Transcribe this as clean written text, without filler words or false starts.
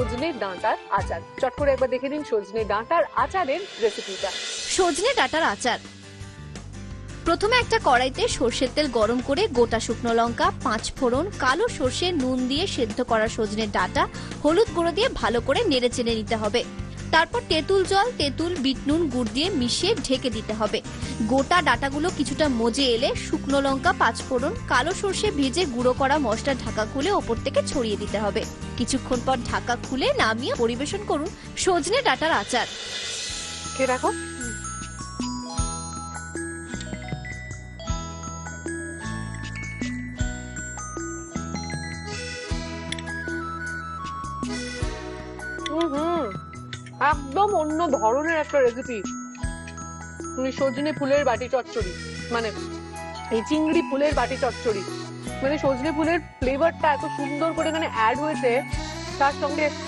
সজনে ডাঁটার আচার। চট করে একবার দেখে নিন সজনে ডাঁটার আচারের রেসিপিটা। সজনে ডাঁটার আচার। প্রথমে একটা কড়াইতে সর্ষের তেল গরম করে গোটা শুকনো লঙ্কা, 5 ফোড়ন, কালো সর্ষে, নুন দিয়ে সেদ্ধ করা সজনের ডাঁটা, হলুদ গুঁড়ো দিয়ে ভালো করে নেড়ে চেড়ে নিতে হবে। তারপর তেঁতুল জল, তেঁতুল, বিট নুন, গুড় দিয়ে মিশিয়ে ঢেকে দিতে হবে। গোটা ডাঁটাগুলো কিছুটা মজে এলে শুকনো লঙ্কা, 5 ফোড়ন, কালো সর্ষে ভেজে গুঁড়ো করা মশলা ঢাকা খুলে ওপর থেকে ছড়িয়ে দিতে হবে। কিছুক্ষণ পর ঢাকা খুলে নামিয়ে পরিবেশন করুন সজনে ডাঁটার আচার। খেয়ে দেখো। একদম অন্য ধরনের একটা রেসিপি। সজনে ফুলের বাটি চচ্চড়ি, মানে এই চিংড়ি ফুলের বাটি চচ্চড়ি, মানে সজনে ফুলের ফ্লেভারটা এত সুন্দর করে এখানে অ্যাড হয়েছে, তার সঙ্গে